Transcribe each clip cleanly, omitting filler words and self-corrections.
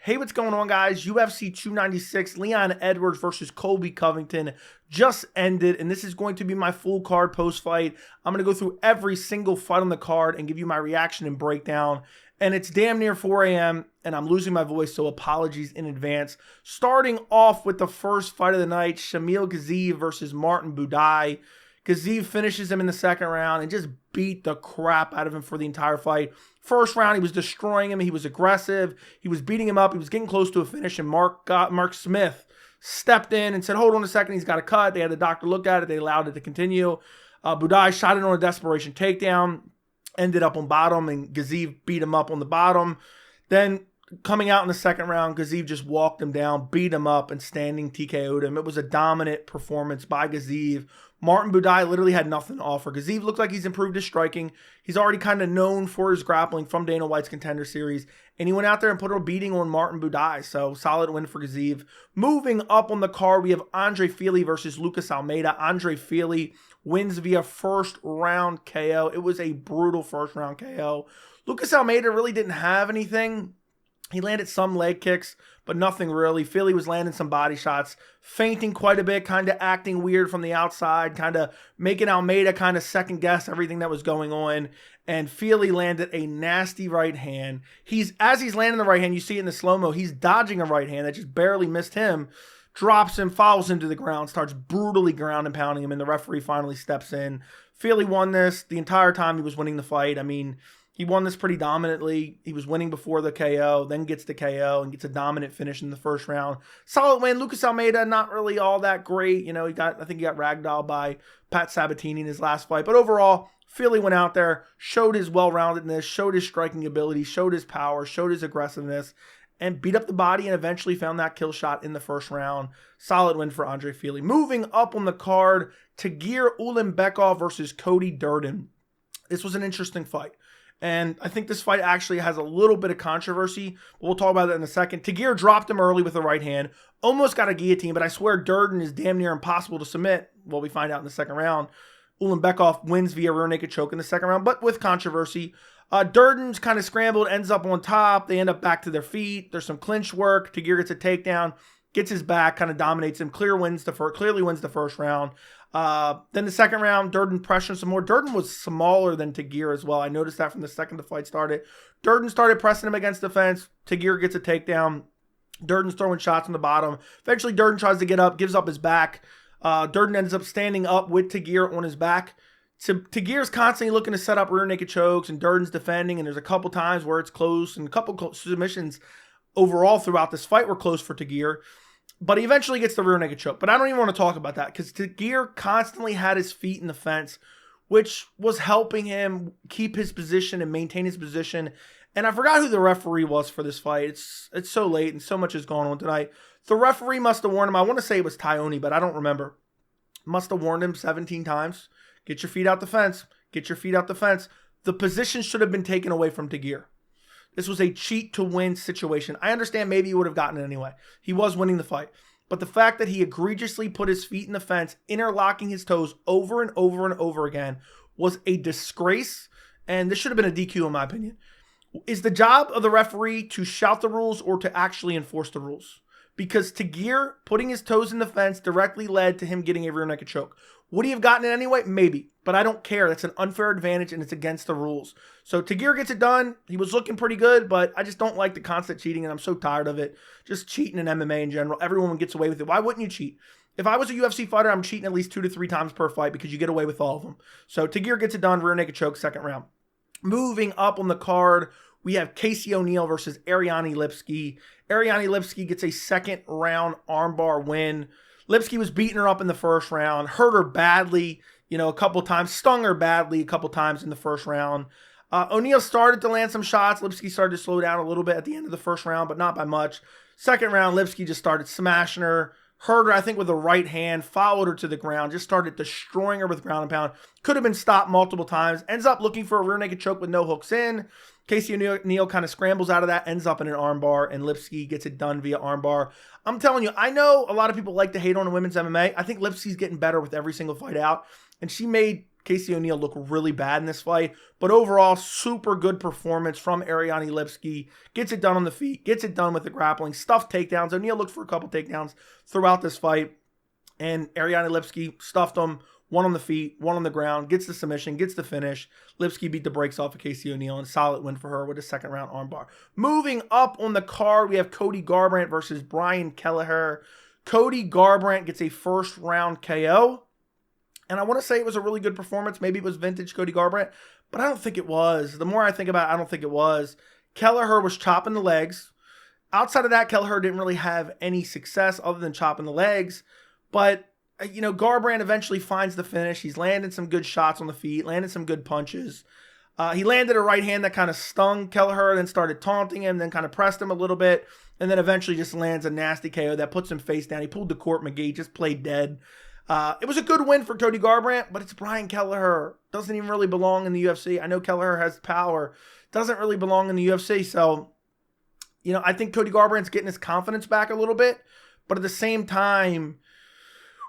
Hey, what's going on, guys? UFC 296, Leon Edwards versus Colby Covington just ended, and this is going to be my full card post-fight. I'm going to go through every single fight on the card and give you my reaction and breakdown. And it's damn near 4 a.m., and I'm losing my voice, so apologies in advance. Starting off with the first fight of the night, Shamil Gaziev versus Martin Buday. Gaziev finishes him in the second round and just beat the crap out of him for the entire fight. First round, he was destroying him. He was aggressive. He was beating him up. He was getting close to a finish, and Mark Smith stepped in and said, hold on a second, he's got a cut. They had the doctor look at it. They allowed it to continue. Buday shot it on a desperation takedown, ended up on bottom, and Gaziev beat him up on the bottom. Then coming out in the second round, Gaziev just walked him down, beat him up, and standing TKO'd him. It was a dominant performance by Gaziev. Martin Buday literally had nothing to offer. Gaziev looked like he's improved his striking. He's already kind of known for his grappling from Dana White's Contender Series. And he went out there and put a beating on Martin Buday. So solid win for Gaziev. Moving up on the card, we have Andre Fili versus Lucas Almeida. Andre Fili wins via first round KO. It was a brutal first round KO. Lucas Almeida really didn't have anything. He landed some leg kicks, but nothing really. Fili was landing some body shots, feinting quite a bit, kind of acting weird from the outside, kind of making Almeida kind of second guess everything that was going on. And Fili landed a nasty right hand. As he's landing the right hand, you see it in the slow-mo, he's dodging a right hand that just barely missed him, drops him, follows him to the ground, starts brutally ground and pounding him, and the referee finally steps in. Fili won this. The entire time he was winning the fight. I mean, he won this pretty dominantly. He was winning before the KO, then gets the KO and gets a dominant finish in the first round. Solid win. Lucas Almeida, not really all that great. You know, I think he got ragdolled by Pat Sabatini in his last fight. But overall, Fili went out there, showed his well-roundedness, showed his striking ability, showed his power, showed his aggressiveness, and beat up the body and eventually found that kill shot in the first round. Solid win for Andre Fili. Moving up on the card, Tagir Ulanbekov versus Cody Durden. This was an interesting fight. And I think this fight actually has a little bit of controversy, but we'll talk about that in a second. Tagir dropped him early with the right hand, almost got a guillotine, but I swear Durden is damn near impossible to submit. Well, we find out in the second round. Ulanbekov wins via rear naked choke in the second round, but with controversy. Durden's kind of scrambled, ends up on top. They end up back to their feet. There's some clinch work. Tagir gets a takedown, gets his back, kind of dominates him. Clearly wins the first round. Then the second round, Durden pressuring some more. Durden was smaller than Tagir as well. I noticed that from the second the fight started. Durden started pressing him against the fence. Tagir gets a takedown. Durden's throwing shots on the bottom. Eventually, Durden tries to get up, gives up his back. Durden ends up standing up with Tagir on his back. So Tagir's constantly looking to set up rear naked chokes, and Durden's defending, and there's a couple times where it's close, and a couple submissions overall throughout this fight were close for Tagir. But he eventually gets the rear naked choke. But I don't even want to talk about that because Tagir constantly had his feet in the fence, which was helping him keep his position and maintain his position. And I forgot who the referee was for this fight. It's so late and so much is going on tonight. The referee must have warned him. I want to say it was Tyone, but I don't remember. Must have warned him 17 times. Get your feet out the fence. Get your feet out the fence. The position should have been taken away from Tagir. This was a cheat to win situation. I understand maybe he would have gotten it anyway. He was winning the fight. But the fact that he egregiously put his feet in the fence, interlocking his toes over and over and over again, was a disgrace. And this should have been a DQ in my opinion. Is the job of the referee to shout the rules or to actually enforce the rules? Because Tagir putting his toes in the fence directly led to him getting a rear naked choke. Would he have gotten it anyway? Maybe. But I don't care. That's an unfair advantage, and it's against the rules. So Tagir gets it done. He was looking pretty good, but I just don't like the constant cheating, and I'm so tired of it. Just cheating in MMA in general. Everyone gets away with it. Why wouldn't you cheat? If I was a UFC fighter, I'm cheating at least 2 to 3 times per fight because you get away with all of them. So Tagir gets it done. Rear naked choke, second round. Moving up on the card, we have Casey O'Neill versus Ariane Lipski. Ariane Lipski gets a second round armbar win. Lipski was beating her up in the first round, hurt her badly, a couple times, stung her badly a couple times in the first round. O'Neill started to land some shots. Lipski started to slow down a little bit at the end of the first round, but not by much. Second round, Lipski just started smashing her, hurt her, I think, with a right hand, followed her to the ground, just started destroying her with ground and pound. Could have been stopped multiple times. Ends up looking for a rear naked choke with no hooks in. Casey O'Neill kind of scrambles out of that, ends up in an armbar, and Lipski gets it done via armbar. I'm telling you, I know a lot of people like to hate on women's MMA. I think Lipski's getting better with every single fight out, and she made Casey O'Neill looked really bad in this fight. But overall, super good performance from Ariane Lipski. Gets it done on the feet. Gets it done with the grappling. Stuffed takedowns. O'Neill looked for a couple takedowns throughout this fight. And Ariane Lipski stuffed him. One on the feet, one on the ground. Gets the submission. Gets the finish. Lipski beat the brakes off of Casey O'Neill. And solid win for her with a second round armbar. Moving up on the card, we have Cody Garbrandt versus Brian Kelleher. Cody Garbrandt gets a first round KO. And I want to say it was a really good performance. Maybe it was vintage Cody Garbrandt, but I don't think it was. The more I think about it, I don't think it was. Kelleher was chopping the legs. Outside of that, Kelleher didn't really have any success other than chopping the legs. But, you know, Garbrandt eventually finds the finish. He's landed some good shots on the feet, landed some good punches. He landed a right hand that kind of stung Kelleher, then started taunting him, then kind of pressed him a little bit, and then eventually just lands a nasty KO that puts him face down. He pulled the Court McGee, just played dead. It was a good win for Cody Garbrandt, but it's Brian Kelleher. Doesn't even really belong in the UFC. I know Kelleher has power. Doesn't really belong in the UFC. So, you know, I think Cody Garbrandt's getting his confidence back a little bit. But at the same time,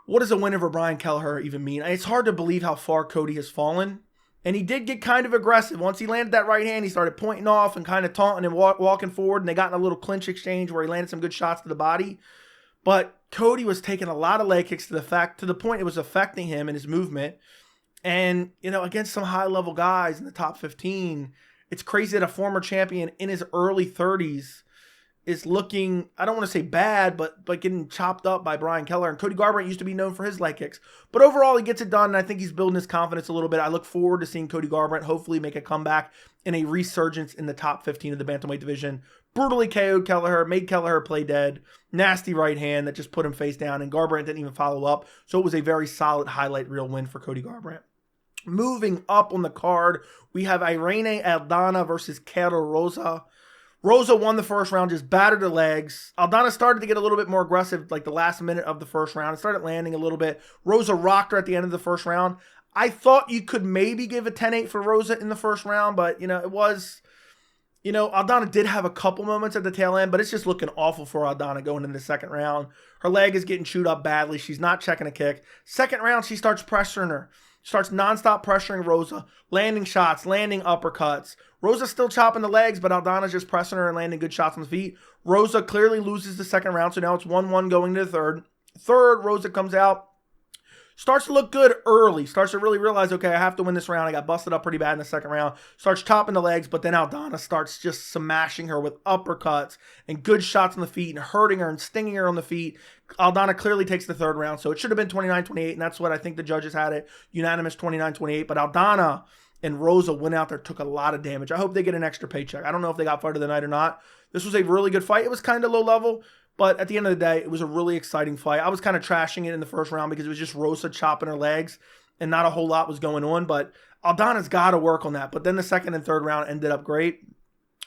what does a win over Brian Kelleher even mean? It's hard to believe how far Cody has fallen. And he did get kind of aggressive. Once he landed that right hand, he started pointing off and kind of taunting and walking forward. And they got in a little clinch exchange where he landed some good shots to the body. But Cody was taking a lot of leg kicks to the point it was affecting him and his movement. And, you know, against some high-level guys in the top 15, it's crazy that a former champion in his early 30s is looking, I don't want to say bad, but getting chopped up by Brian Kelleher. And Cody Garbrandt used to be known for his leg kicks. But overall, he gets it done, and I think he's building his confidence a little bit. I look forward to seeing Cody Garbrandt hopefully make a comeback in a resurgence in the top 15 of the bantamweight division. Brutally KO'd Kelleher, made Kelleher play dead. Nasty right hand that just put him face down, and Garbrandt didn't even follow up. So it was a very solid highlight reel win for Cody Garbrandt. Moving up on the card, we have Irene Aldana versus Karol Rosa. Rosa won the first round, just battered her legs. Aldana started to get a little bit more aggressive like the last minute of the first round. It started landing a little bit. Rosa rocked her at the end of the first round. I thought you could maybe give a 10-8 for Rosa in the first round, but, you know, it was, you know, Aldana did have a couple moments at the tail end, but it's just looking awful for Aldana going into the second round. Her leg is getting chewed up badly. She's not checking a kick. Second round, she starts pressuring her. Starts nonstop pressuring Rosa, landing shots, landing uppercuts. Rosa's still chopping the legs, but Aldana's just pressing her and landing good shots on the feet. Rosa clearly loses the second round, so now it's 1-1 going to the third. Third, Rosa comes out. Starts to look good early. Starts to really realize, okay, I have to win this round. I got busted up pretty bad in the second round. Starts chopping the legs, but then Aldana starts just smashing her with uppercuts and good shots on the feet and hurting her and stinging her on the feet. Aldana clearly takes the third round, so it should have been 29-28, and that's what I think the judges had it. Unanimous 29-28, but Aldana and Rosa went out there, took a lot of damage. I hope they get an extra paycheck. I don't know if they got fight of the night or not. This was a really good fight. It was kind of low level, but at the end of the day, it was a really exciting fight. I was kind of trashing it in the first round because it was just Rosa chopping her legs and not a whole lot was going on, but Aldana's got to work on that. But then the second and third round ended up great.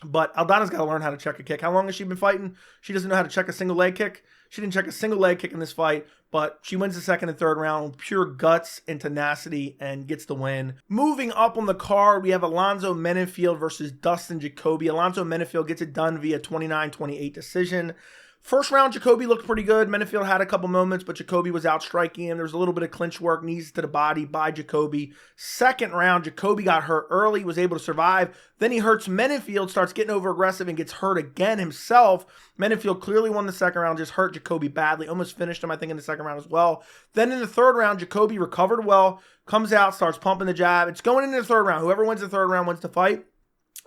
But Aldana's got to learn how to check a kick. How long has she been fighting? She doesn't know how to check a single leg kick. She didn't check a single leg kick in this fight, but she wins the second and third round with pure guts and tenacity and gets the win. Moving up on the card, we have Alonzo Menifield versus Dustin Jacoby. Alonzo Menifield gets it done via 29-28 decision. First round, Jacoby looked pretty good. Menifield had a couple moments, but Jacoby was out striking him. There was a little bit of clinch work, knees to the body by Jacoby. Second round, Jacoby got hurt early, was able to survive. Then he hurts Menifield, starts getting over aggressive and gets hurt again himself. Menifield clearly won the second round, just hurt Jacoby badly. Almost finished him, I think, in the second round as well. Then in the third round, Jacoby recovered well, comes out, starts pumping the jab. It's going into the third round. Whoever wins the third round wins the fight.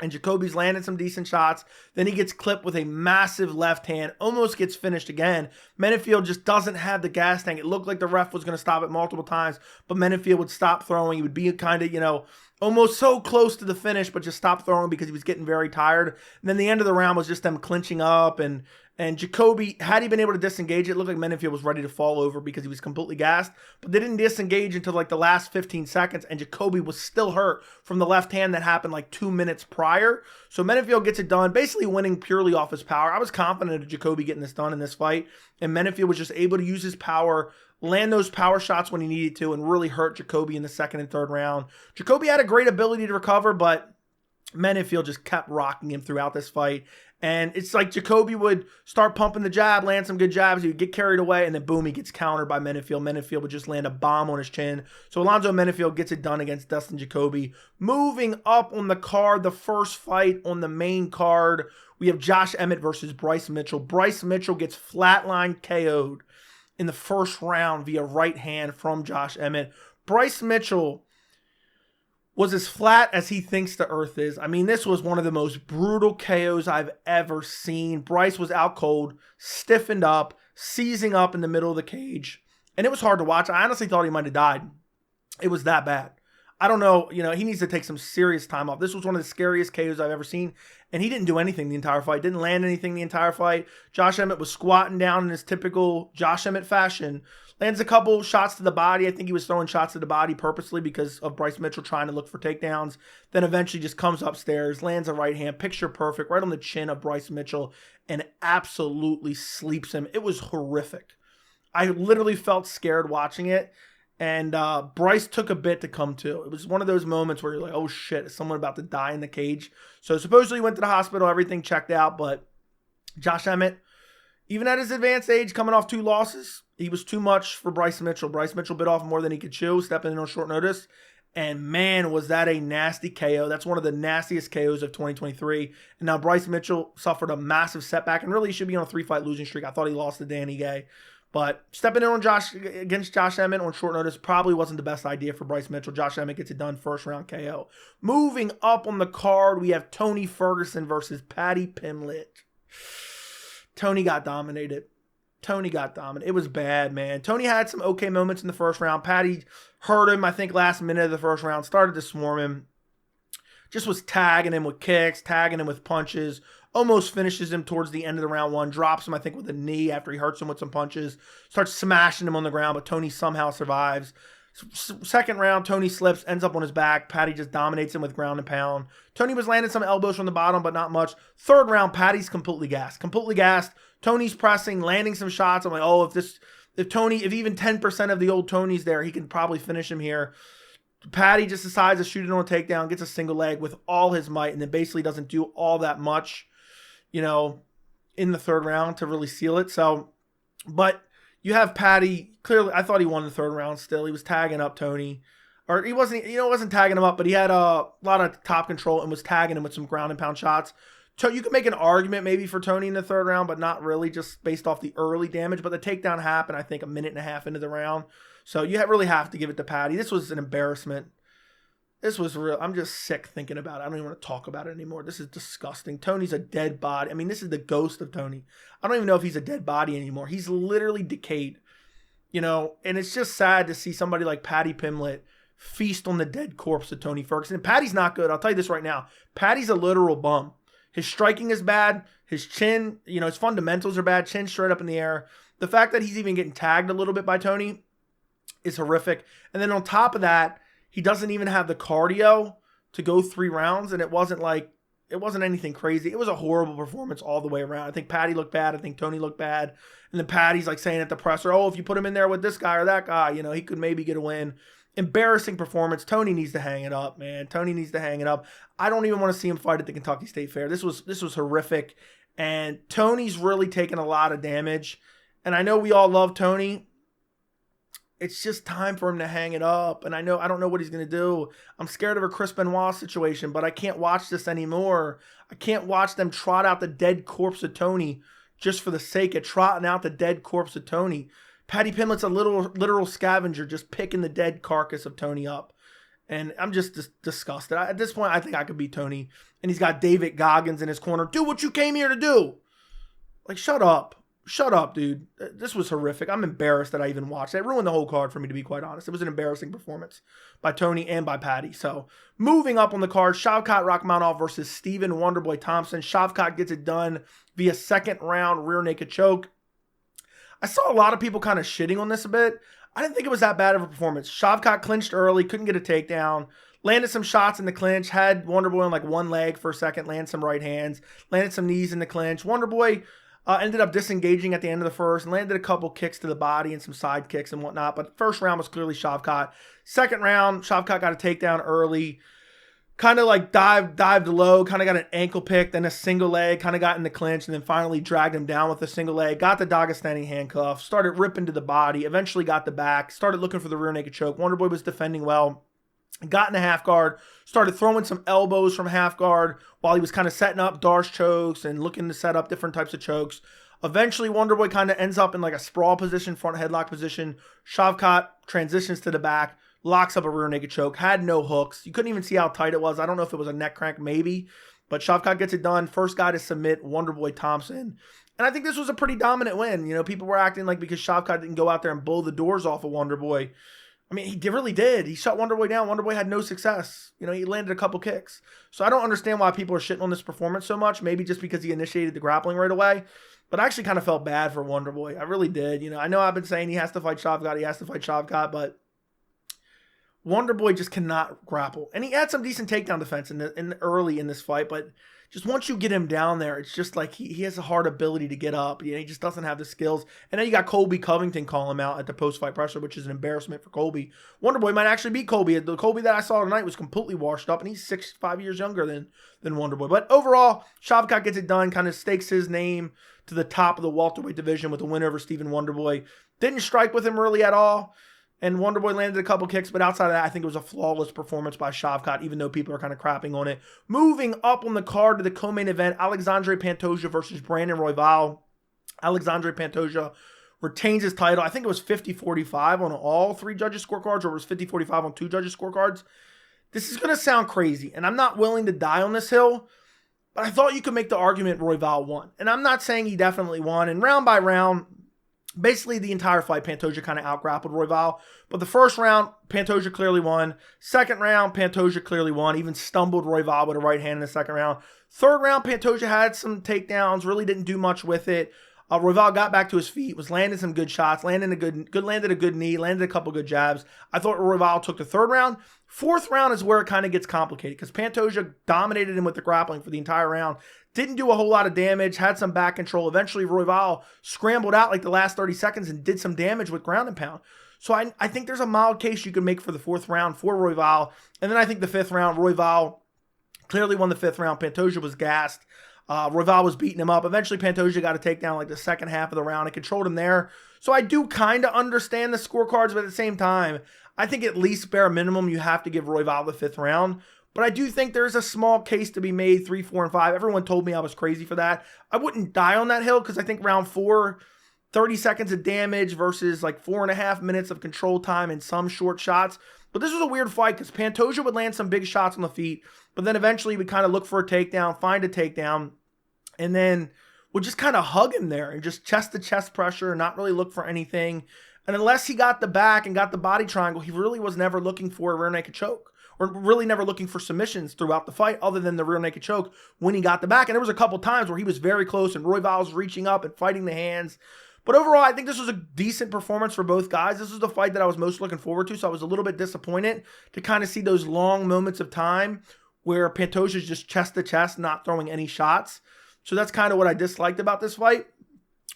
And Jacoby's landed some decent shots. Then he gets clipped with a massive left hand. Almost gets finished again. Menifield just doesn't have the gas tank. It looked like the ref was going to stop it multiple times. But Menifield would stop throwing. He would be kind of, you know, almost so close to the finish, but just stop throwing because he was getting very tired. And then the end of the round was just them clinching up. And Jacoby, had he been able to disengage, it looked like Menifield was ready to fall over because he was completely gassed. But they didn't disengage until like the last 15 seconds. And Jacoby was still hurt from the left hand that happened like 2 minutes prior. So Menifield gets it done, basically winning purely off his power. I was confident of Jacoby getting this done in this fight. And Menifield was just able to use his power, land those power shots when he needed to, and really hurt Jacoby in the second and third round. Jacoby had a great ability to recover, but Menifield just kept rocking him throughout this fight. And it's like Jacoby would start pumping the jab, land some good jabs. He would get carried away, and then boom, he gets countered by Menifield. Menifield would just land a bomb on his chin. So Alonzo Menifield gets it done against Dustin Jacoby. Moving up on the card, the first fight on the main card, we have Josh Emmett versus Bryce Mitchell. Bryce Mitchell gets flatline KO'd in the first round via right hand from Josh Emmett. Bryce Mitchell was as flat as he thinks the earth is. I mean, this was one of the most brutal KOs I've ever seen. Bryce was out cold, stiffened up, seizing up in the middle of the cage. And it was hard to watch. I honestly thought he might have died. It was that bad. I don't know. He needs to take some serious time off. This was one of the scariest KOs I've ever seen. And he didn't do anything the entire fight. Didn't land anything the entire fight. Josh Emmett was squatting down in his typical Josh Emmett fashion. Lands a couple shots to the body. I think he was throwing shots to the body purposely because of Bryce Mitchell trying to look for takedowns. Then eventually just comes upstairs, lands a right hand, picture perfect, right on the chin of Bryce Mitchell, and absolutely sleeps him. It was horrific. I literally felt scared watching it. And Bryce took a bit to come to. It was one of those moments where you're like, oh shit, is someone about to die in the cage? So supposedly he went to the hospital, everything checked out, but Josh Emmett, even at his advanced age, coming off 2 losses, he was too much for Bryce Mitchell. Bryce Mitchell bit off more than he could chew, stepping in on short notice. And man, was that a nasty KO. That's one of the nastiest KOs of 2023. And now Bryce Mitchell suffered a massive setback and really should be on a 3-fight losing streak. I thought he lost to Danny Gay. But stepping in on against Josh Emmett on short notice probably wasn't the best idea for Bryce Mitchell. Josh Emmett gets it done, first round KO. Moving up on the card, we have Tony Ferguson versus Paddy Pimblett. Tony got dominated. It was bad, man. Tony had some okay moments in the first round. Paddy hurt him, I think, last minute of the first round. Started to swarm him. Just was tagging him with kicks, tagging him with punches. Almost finishes him towards the end of the round 1. Drops him, I think, with a knee after he hurts him with some punches. Starts smashing him on the ground, but Tony somehow survives. Second round, Tony slips, ends up on his back. Paddy just dominates him with ground and pound. Tony was landing some elbows from the bottom, but not much. Third round, Paddy's completely gassed. Tony's pressing, landing some shots. I'm like, oh, if even 10% of the old Tony's there, he can probably finish him here. Paddy just decides to shoot it on a takedown, gets a single leg with all his might, and then basically doesn't do all that much, in the third round to really seal it. So, but you have Paddy, clearly, I thought he won the third round still. He was tagging up Tony. Or he wasn't tagging him up, but he had a lot of top control and was tagging him with some ground and pound shots. So you could make an argument maybe for Tony in the third round, but not really, just based off the early damage. But the takedown happened, I think, a minute and a half into the round. So you really have to give it to Paddy. This was an embarrassment. This was real. I'm just sick thinking about it. I don't even want to talk about it anymore. This is disgusting. Tony's a dead body. I mean, this is the ghost of Tony. I don't even know if he's a dead body anymore. He's literally decayed, and it's just sad to see somebody like Paddy Pimblett feast on the dead corpse of Tony Ferguson. And Paddy's not good. I'll tell you this right now. Paddy's a literal bum. His striking is bad. His chin, his fundamentals are bad. Chin straight up in the air. The fact that he's even getting tagged a little bit by Tony is horrific. And then on top of that, he doesn't even have the cardio to go 3 rounds. And it wasn't anything crazy. It was a horrible performance all the way around. I think Paddy looked bad. I think Tony looked bad. And then Paddy's like saying at the presser, oh, if you put him in there with this guy or that guy, he could maybe get a win. Embarrassing performance. Tony needs to hang it up, man. Tony needs to hang it up. I don't even want to see him fight at the Kentucky State Fair. This was horrific. And Tony's really taken a lot of damage. And I know we all love Tony. It's just time for him to hang it up. And I don't know what he's going to do. I'm scared of a Chris Benoit situation, but I can't watch this anymore. I can't watch them trot out the dead corpse of Tony just for the sake of trotting out the dead corpse of Tony. Paddy Pimblett's a literal scavenger just picking the dead carcass of Tony up. And I'm just disgusted. At this point, I think I could beat Tony. And he's got David Goggins in his corner. Do what you came here to do. Like, shut up. Shut up, dude. This was horrific. I'm embarrassed that I even watched it. It ruined the whole card for me, to be quite honest. It was an embarrassing performance by Tony and by Paddy. So, moving up on the card, Shavkat Rakhmonov versus Stephen Wonderboy Thompson. Shavkat gets it done via second round rear naked choke. I saw a lot of people kind of shitting on this a bit. I didn't think it was that bad of a performance. Shavkat clinched early, couldn't get a takedown, landed some shots in the clinch, had Wonderboy on like one leg for a second, landed some right hands, landed some knees in the clinch. Wonderboy ended up disengaging at the end of the first and landed a couple kicks to the body and some side kicks and whatnot. But the first round was clearly Shavkat. Second round, Shavkat got a takedown early. kind of like dived low, kind of got an ankle pick, then a single leg, kind of got in the clinch, and then finally dragged him down with a single leg, got the Dagestani handcuff, started ripping to the body, eventually got the back, started looking for the rear naked choke. Wonderboy was defending well, got in the half guard, started throwing some elbows from half guard while he was kind of setting up Darce chokes and looking to set up different types of chokes. Eventually, Wonderboy kind of ends up in like a sprawl position, front headlock position. Shavkat transitions to the back, locks up a rear naked choke, had no hooks. You couldn't even see how tight it was. I don't know if it was a neck crank, maybe. But Shavkat gets it done. First guy to submit Wonderboy Thompson. And I think this was a pretty dominant win. You know, people were acting like because Shavkat didn't go out there and blow the doors off of Wonderboy. I mean, he really did. He shut Wonderboy down. Wonderboy had no success. You know, he landed a couple kicks. So I don't understand why people are shitting on this performance so much. Maybe just because he initiated the grappling right away. But I actually kind of felt bad for Wonderboy. I really did. You know, I know I've been saying he has to fight Shavkat, but Wonderboy just cannot grapple. And he had some decent takedown defense early in this fight, but just once you get him down there, it's just like he has a hard ability to get up. You know, he just doesn't have the skills. And then you got Colby Covington calling him out at the post-fight pressure, which is an embarrassment for Colby. Wonderboy might actually beat Colby. The Colby that I saw tonight was completely washed up, and he's 5 years younger than Wonderboy. But overall, Shavkat gets it done, kind of stakes his name to the top of the welterweight division with a win over Stephen Wonderboy. Didn't strike with him really at all. And Wonderboy landed a couple kicks, but outside of that, I think it was a flawless performance by Shavkat, even though people are kind of crapping on it. Moving up on the card to the co-main event, Alexandre Pantoja versus Brandon Royval. Alexandre Pantoja retains his title. I think it was 50-45 on all three judges' scorecards, or it was 50-45 on two judges' scorecards. This is going to sound crazy, and I'm not willing to die on this hill, but I thought you could make the argument Royval won. And I'm not saying he definitely won. And round by round, basically the entire fight, Pantoja kind of out-grappled Royval. But the first round, Pantoja clearly won. Second round, Pantoja clearly won. Even stumbled Royval with a right hand in the second round. Third round, Pantoja had some takedowns, really didn't do much with it. Royval got back to his feet, was landing some good shots, landed a good knee, landed a couple good jabs. I thought Royval took the third round. Fourth round is where it kind of gets complicated because Pantoja dominated him with the grappling for the entire round. Didn't do a whole lot of damage, had some back control. Eventually, Royval scrambled out like the last 30 seconds and did some damage with ground and pound. So I think there's a mild case you can make for the fourth round for Royval. And then I think the fifth round, Royval clearly won the fifth round. Pantoja was gassed. Royval was beating him up. Eventually, Pantoja got a takedown like the second half of the round and controlled him there. So I do kind of understand the scorecards, but at the same time, I think at least bare minimum, you have to give Royval the fifth round. But I do think there's a small case to be made, 3, 4, and 5. Everyone told me I was crazy for that. I wouldn't die on that hill because I think round 4, 30 seconds of damage versus like 4.5 minutes of control time and some short shots. But this was a weird fight because Pantoja would land some big shots on the feet, but then eventually would kind of look for a takedown, find a takedown, and then would just kind of hug him there and just chest-to-chest pressure and not really look for anything. And unless he got the back and got the body triangle, he really was never looking for a rear naked choke. Or really never looking for submissions throughout the fight other than the rear naked choke when he got the back. And there was a couple times where he was very close and Royval was reaching up and fighting the hands. But overall, I think this was a decent performance for both guys. This was the fight that I was most looking forward to, so I was a little bit disappointed to kind of see those long moments of time where Pantoja's just chest to chest, not throwing any shots. So that's kind of what I disliked about this fight.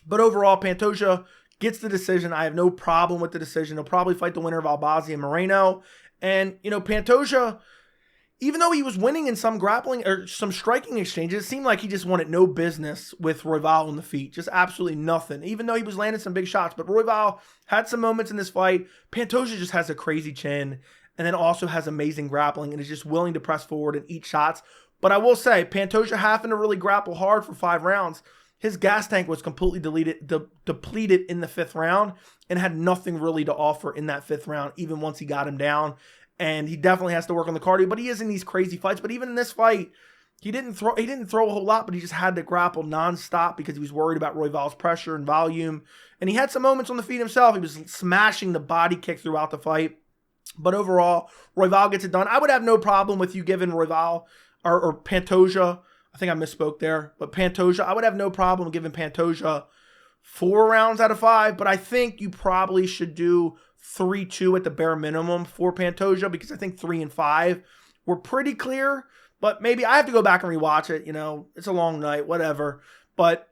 But overall, Pantoja gets the decision. I have no problem with the decision. He'll probably fight the winner of Albazi and Moreno. And, you know, Pantoja, even though he was winning in some grappling or some striking exchanges, it seemed like he just wanted no business with Royval on the feet. Just absolutely nothing, even though he was landing some big shots. But Royval had some moments in this fight. Pantoja just has a crazy chin and then also has amazing grappling and is just willing to press forward and eat shots. But I will say, Pantoja having to really grapple hard for 5 rounds. His gas tank was completely depleted in the 5th round and had nothing really to offer in that 5th round, even once he got him down. And he definitely has to work on the cardio, but he is in these crazy fights. But even in this fight, he didn't throw a whole lot, but he just had to grapple nonstop because he was worried about Royval's pressure and volume. And he had some moments on the feet himself. He was smashing the body kick throughout the fight. But overall, Royval gets it done. I would have no problem with you giving Royval or Pantoja, I think I misspoke there, but Pantoja, I would have no problem giving Pantoja 4 rounds out of 5, but I think you probably should do 3-2 at the bare minimum for Pantoja because I think 3 and 5 were pretty clear, but maybe I have to go back and rewatch it. You know, it's a long night, whatever. But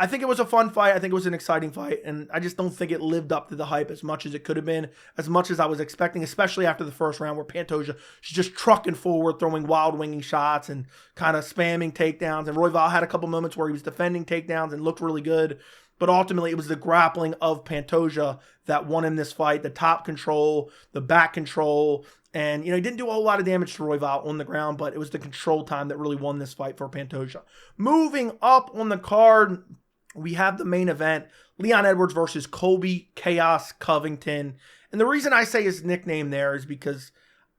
I think it was a fun fight. I think it was an exciting fight. And I just don't think it lived up to the hype as much as it could have been, as much as I was expecting, especially after the first round where Pantoja was just trucking forward, throwing wild winging shots and kind of spamming takedowns. And Royval had a couple moments where he was defending takedowns and looked really good. But ultimately, it was the grappling of Pantoja that won him this fight. The top control, the back control. And, he didn't do a whole lot of damage to Royval on the ground, but it was the control time that really won this fight for Pantoja. Moving up on the card, we have the main event, Leon Edwards versus Colby Chaos Covington. And the reason I say his nickname there is because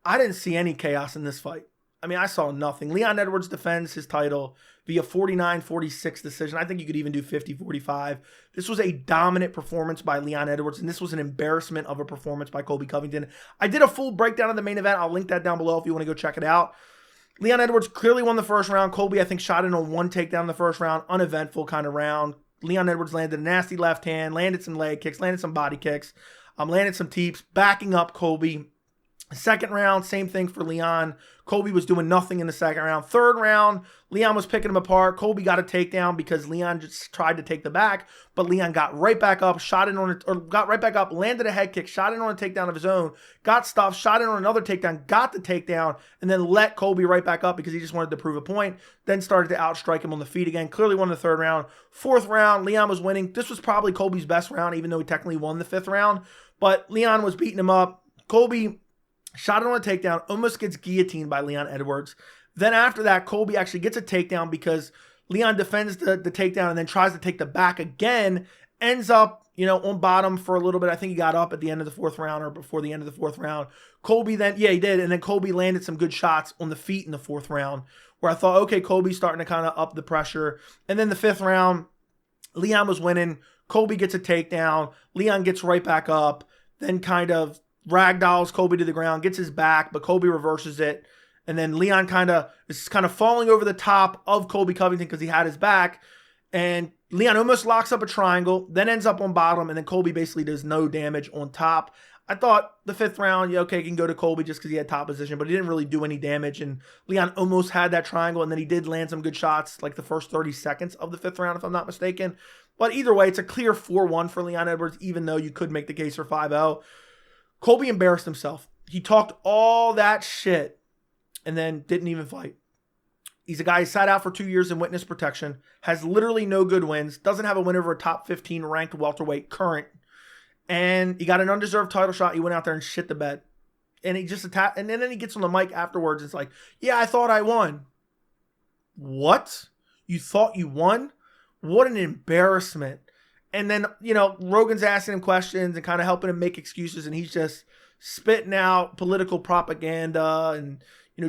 I didn't see any chaos in this fight. I mean, I saw nothing. Leon Edwards defends his title via 49-46 decision. I think you could even do 50-45. This was a dominant performance by Leon Edwards, and this was an embarrassment of a performance by Colby Covington. I did a full breakdown of the main event. I'll link that down below if you want to go check it out. Leon Edwards clearly won the first round. Colby, I think, shot in on one takedown in the first round. Uneventful kind of round. Leon Edwards landed a nasty left hand, landed some leg kicks, landed some body kicks, landed some teeps, backing up Colby. Second round, same thing for Leon. Colby was doing nothing in the second round. Third round, Leon was picking him apart. Colby got a takedown because Leon just tried to take the back, but Leon got right back up, got right back up, landed a head kick, shot in on a takedown of his own, got stuffed, shot in on another takedown, got the takedown, and then let Colby right back up because he just wanted to prove a point. Then started to outstrike him on the feet again. Clearly won the third round. Fourth round, Leon was winning. This was probably Colby's best round, even though he technically won the fifth round. But Leon was beating him up. Colby shot it on a takedown, almost gets guillotined by Leon Edwards. Then after that, Colby actually gets a takedown because Leon defends the takedown and then tries to take the back again. Ends up, on bottom for a little bit. I think he got up at the end of the fourth round or before the end of the fourth round. Colby then, he did. And then Colby landed some good shots on the feet in the fourth round where I thought, okay, Colby's starting to kind of up the pressure. And then the fifth round, Leon was winning. Colby gets a takedown. Leon gets right back up. Then kind of ragdolls Colby to the ground, gets his back, but Colby reverses it. And then Leon is kind of falling over the top of Colby Covington because he had his back. And Leon almost locks up a triangle, then ends up on bottom, and then Colby basically does no damage on top. I thought the fifth round, can go to Colby just because he had top position, but he didn't really do any damage. And Leon almost had that triangle, and then he did land some good shots like the first 30 seconds of the fifth round, if I'm not mistaken. But either way, it's a clear 4-1 for Leon Edwards, even though you could make the case for 5-0. Colby embarrassed himself. He talked all that shit and then didn't even fight. He's a guy who sat out for 2 years in witness protection, has literally no good wins, doesn't have a win over a top 15 ranked welterweight current, and he got an undeserved title shot. He went out there and shit the bed. And he just attacked, and then he gets on the mic afterwards. It's like, yeah, I thought I won. What? You thought you won? What an embarrassment. And then, Rogan's asking him questions and kind of helping him make excuses. And he's just spitting out political propaganda and,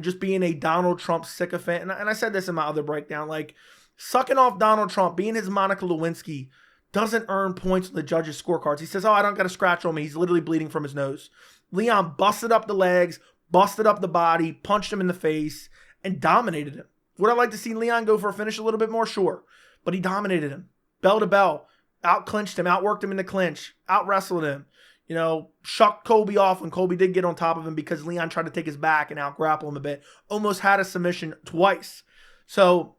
just being a Donald Trump sycophant. And I said this in my other breakdown, like sucking off Donald Trump, being his Monica Lewinsky doesn't earn points on the judges' scorecards. He says, I don't got a scratch on me. He's literally bleeding from his nose. Leon busted up the legs, busted up the body, punched him in the face, and dominated him. Would I like to see Leon go for a finish a little bit more? Sure. But he dominated him. Bell to bell. Out-clinched him, outworked him in the clinch, out-wrestled him, shucked Colby off when Colby did get on top of him because Leon tried to take his back and out-grapple him a bit. Almost had a submission twice. So,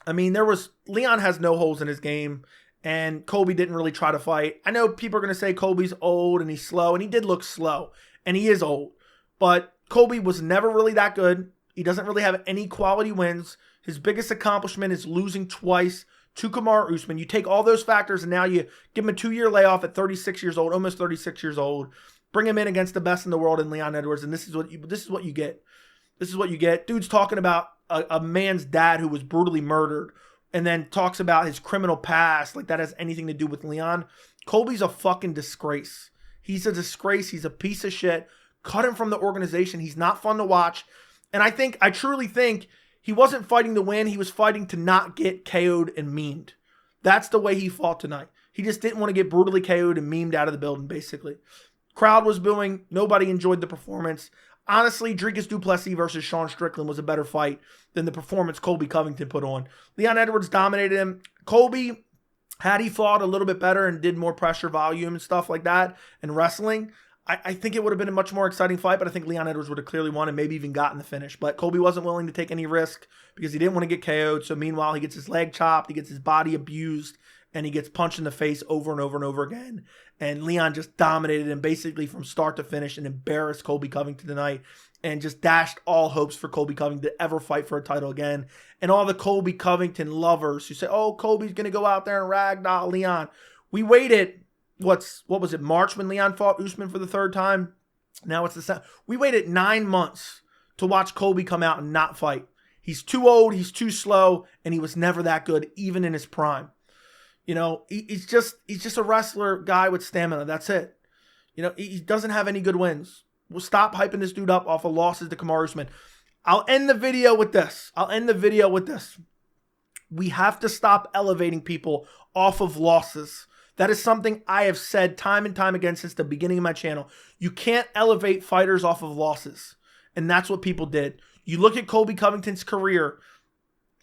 Leon has no holes in his game, and Colby didn't really try to fight. I know people are going to say Colby's old and he's slow, and he did look slow, and he is old. But Colby was never really that good. He doesn't really have any quality wins. His biggest accomplishment is losing twice to Kamaru Usman. You take all those factors and now you give him a 2-year layoff at 36 years old, almost 36 years old. Bring him in against the best in the world in Leon Edwards, and this is what you get. This is what you get. Dude's talking about a man's dad who was brutally murdered and then talks about his criminal past like that has anything to do with Leon. Colby's a fucking disgrace. He's a disgrace. He's a piece of shit. Cut him from the organization. He's not fun to watch. And I truly think he wasn't fighting to win. He was fighting to not get KO'd and memed. That's the way he fought tonight. He just didn't want to get brutally KO'd and memed out of the building, basically. Crowd was booing. Nobody enjoyed the performance. Honestly, Dricus du Plessis versus Sean Strickland was a better fight than the performance Colby Covington put on. Leon Edwards dominated him. Colby, had he fought a little bit better and did more pressure volume and stuff like that and wrestling, I think it would have been a much more exciting fight, but I think Leon Edwards would have clearly won and maybe even gotten the finish. But Colby wasn't willing to take any risk because he didn't want to get KO'd. So meanwhile, he gets his leg chopped, he gets his body abused, and he gets punched in the face over and over and over again. And Leon just dominated him basically from start to finish and embarrassed Colby Covington tonight and just dashed all hopes for Colby Covington to ever fight for a title again. And all the Colby Covington lovers who say, oh, Colby's going to go out there and ragdoll Leon. We waited, what was it, March when Leon fought Usman for the third time? Now it's the second. We waited 9 months to watch Colby come out and not fight. He's too old, he's too slow, and he was never that good, even in his prime. You know, he's just a wrestler guy with stamina. That's it. You know, he doesn't have any good wins. We'll stop hyping this dude up off of losses to Kamaru Usman. I'll end the video with this. We have to stop elevating people off of losses. That is something I have said time and time again since the beginning of my channel. You can't elevate fighters off of losses. And that's what people did. You look at Colby Covington's career.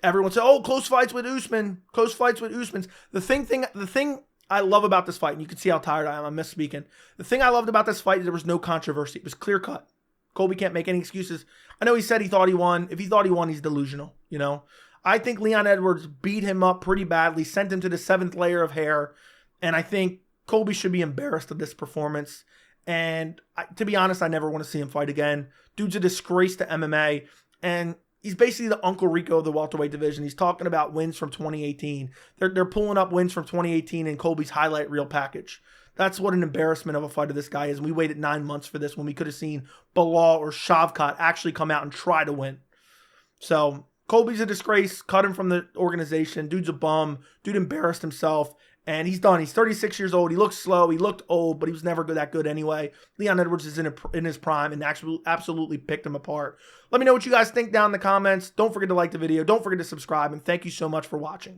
Everyone said, oh, close fights with Usman. Close fights with Usman. The thing I love about this fight, and you can see how tired I am. I'm misspeaking. The thing I loved about this fight is there was no controversy. It was clear cut. Colby can't make any excuses. I know he said he thought he won. If he thought he won, he's delusional. You know, I think Leon Edwards beat him up pretty badly, sent him to the 7th layer of hair. And I think Colby should be embarrassed of this performance. And to be honest, I never want to see him fight again. Dude's a disgrace to MMA. And he's basically the Uncle Rico of the welterweight division. He's talking about wins from 2018. They're pulling up wins from 2018 in Colby's highlight reel package. That's what an embarrassment of a fighter this guy is. And we waited 9 months for this when we could have seen Bilal or Shavkat actually come out and try to win. So Colby's a disgrace. Cut him from the organization. Dude's a bum. Dude embarrassed himself. And he's done. He's 36 years old. He looks slow. He looked old, but he was never that good anyway. Leon Edwards is in his prime and absolutely picked him apart. Let me know what you guys think down in the comments. Don't forget to like the video. Don't forget to subscribe. And thank you so much for watching.